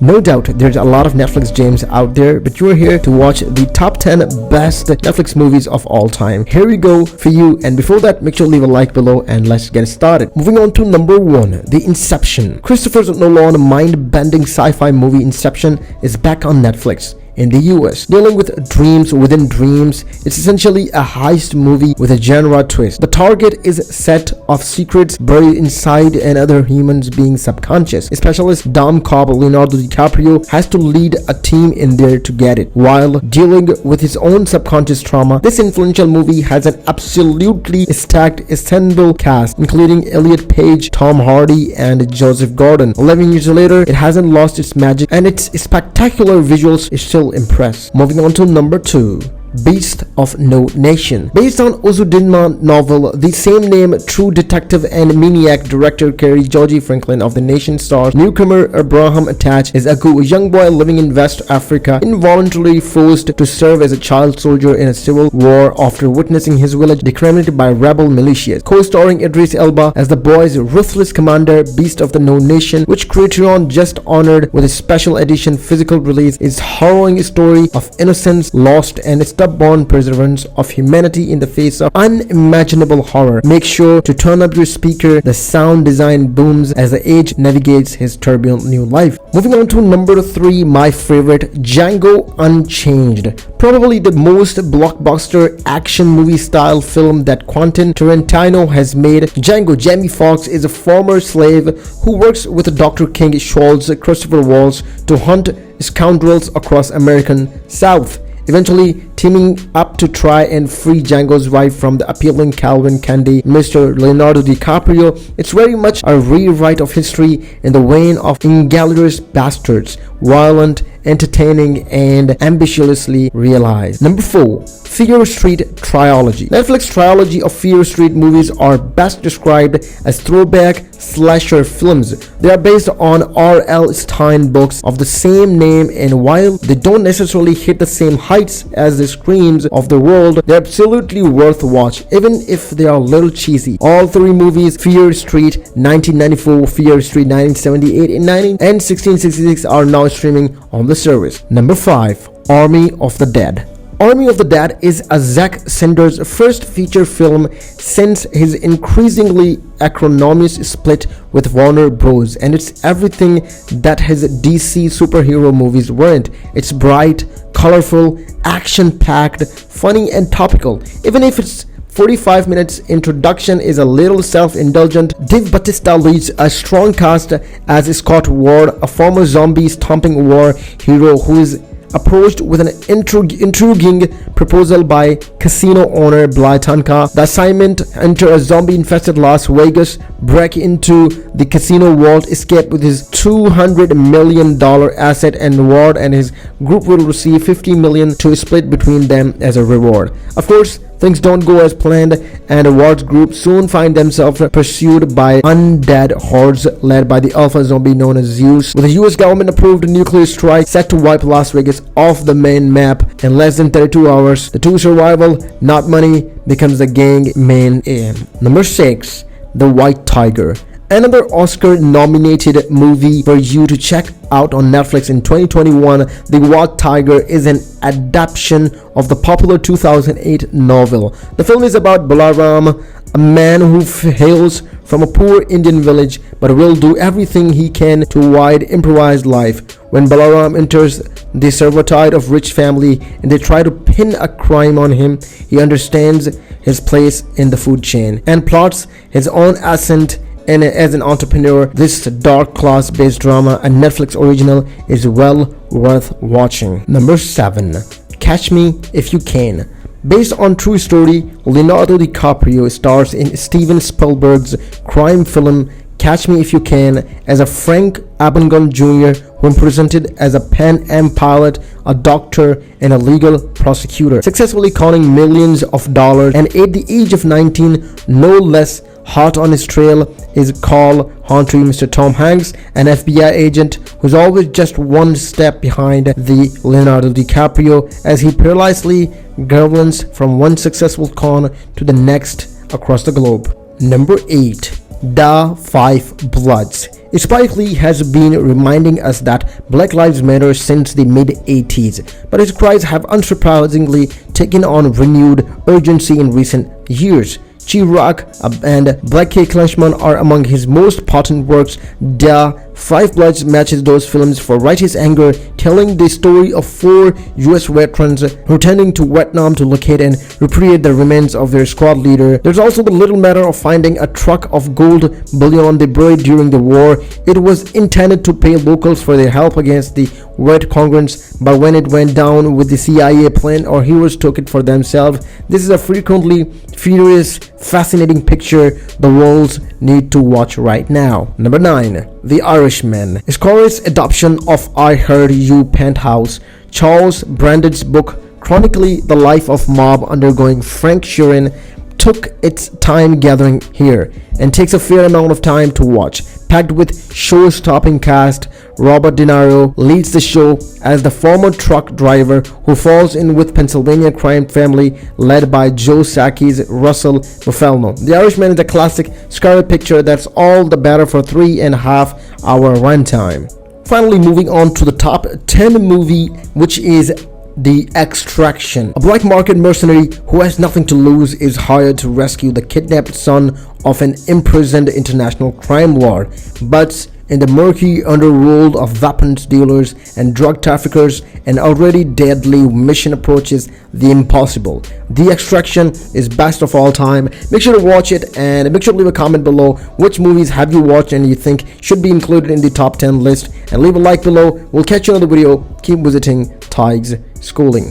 No doubt there's a lot of Netflix gems out there, but you're here to watch the top 10 best Netflix movies of all time. Here we go for you, and before that, make sure to leave a like below and let's get started. Moving on to number 1, The Inception. Christopher Nolan mind-bending sci-fi movie Inception is back on Netflix. In the US, dealing with dreams within dreams, it's essentially a heist movie with a genre twist. The target is a set of secrets buried inside and other humans being subconscious. Specialist Dom Cobb Leonardo DiCaprio has to lead a team in there to get it. While dealing with his own subconscious trauma, this influential movie has an absolutely stacked ensemble cast, including Elliot Page, Tom Hardy, and Joseph Gordon. 11 years later, it hasn't lost its magic, and its spectacular visuals is still impressed. Moving on to number 2, Beast of No Nation. Based on Uzudinma novel, the same name, true detective and maniac director Kerry Georgie Franklin of The Nation stars newcomer Abraham Attach is a young boy living in West Africa, involuntarily forced to serve as a child soldier in a civil war after witnessing his village discriminated by rebel militias. Co-starring Idris Elba as the boy's ruthless commander, Beast of the No Nation, which Criterion just honored with a special edition physical release, is harrowing story of innocence lost and stubborn perseverance of humanity in the face of unimaginable horror. Make sure to turn up your speaker. The sound design booms as the age navigates his turbulent new life. Moving on to number 3, my favorite, Django Unchained. Probably the most blockbuster action movie style film that Quentin Tarantino has made. Django Jamie Foxx is a former slave who works with Dr. King Schwartz Christopher Waltz to hunt scoundrels across American South, eventually teaming up to try and free Django's wife from the appealing Calvin Candy, Mr. Leonardo DiCaprio. It's very much a rewrite of history in the vein of Inglourious Basterds, violent, entertaining, and ambitiously realized. Number 4, Fear Street Trilogy. Netflix trilogy of Fear Street movies are best described as throwback slasher films. They are based on R.L. Stine books of the same name, and while they don't necessarily hit the same heights as the Screams of the world, they're absolutely worth watch, even if they are a little cheesy. All 3 movies, Fear Street 1994, Fear Street 1978 and 1666, are now streaming on the service. Number 5, Army of the Dead. Army of the Dead is a Zack Snyder's first feature film since his increasingly acrimonious split with Warner Bros. And it's everything that his DC superhero movies weren't. It's bright, colorful, action-packed, funny, and topical. Even if its 45 minutes introduction is a little self-indulgent, Dave Bautista leads a strong cast as Scott Ward, a former zombie-stomping war hero who is approached with an intriguing proposal by casino owner Bly Tanka. The assignment: enter a zombie-infested Las Vegas, break into the casino vault, escape with his $200 million asset, and Ward and his group will receive $50 million to split between them as a reward. Of course, things don't go as planned, and Ward's group soon find themselves pursued by undead hordes led by the alpha zombie known as Zeus, with a US government-approved nuclear strike set to wipe Las Vegas off the main map in less than 32 hours. The two survival, not money, becomes the gang main aim. Number 6, The White Tiger. Another Oscar-nominated movie for you to check out on Netflix in 2021. The White Tiger is an adaptation of the popular 2008 novel. The film is about Balaram, a man who hails from a poor Indian village but will do everything he can to avoid improvised life. When Balaram enters the servitude of rich family and they try to pin a crime on him, he understands his place in the food chain and plots his own ascent. And as an entrepreneur, this dark class-based drama, a Netflix original, is well worth watching. Number 7, Catch Me If You Can. Based on true story, Leonardo DiCaprio stars in Steven Spielberg's crime film Catch Me If You Can as a Frank Abagnale Jr. who presented as a Pan Am pilot, a doctor, and a legal prosecutor, successfully conning millions of dollars, and at the age of 19, no less hot on his trail is Call Hauntry Mr. Tom Hanks, an FBI agent who's always just one step behind the Leonardo DiCaprio as he perilously governs from one successful con to the next across the globe. Number 8, Da Five Bloods. Spike Lee has been reminding us that Black Lives Matter since the mid-80s, but his cries have unsurprisingly taken on renewed urgency in recent years. Chirac and Black K. Klansman are among his most potent works. Da Five Bloods matches those films for righteous anger, telling the story of 4 US veterans returning to Vietnam to locate and repatriate the remains of their squad leader. There's also the little matter of finding a truck of gold bullion they buried during the war. It was intended to pay locals for their help against the Viet Congons, but when it went down with the CIA plane, our heroes took it for themselves. This is a frequently furious, fascinating picture the worlds need to watch right now. Number 9. The Irishman. Score's adoption of I Heard You Penthouse, Charles Brandon's book chronically the life of mob undergoing Frank Sheeran, took its time gathering here and takes a fair amount of time to watch. Packed with show-stopping cast, Robert De Niro leads the show as the former truck driver who falls in with Pennsylvania crime family led by Joe Sacchi's Russell Buffalo. The Irishman is a classic scary picture that's all the better for 3.5-hour runtime. Finally, moving on to the top 10 movie, which is The Extraction. A black market mercenary who has nothing to lose is hired to rescue the kidnapped son of an imprisoned international crime lord. But in the murky underworld of weapons dealers and drug traffickers, an already deadly mission approaches the impossible. The Extraction is best of all time. Make sure to watch it and make sure to leave a comment below which movies have you watched and you think should be included in the top 10 list, and leave a like below. We'll catch you in another video. Keep visiting Tigers Schooling.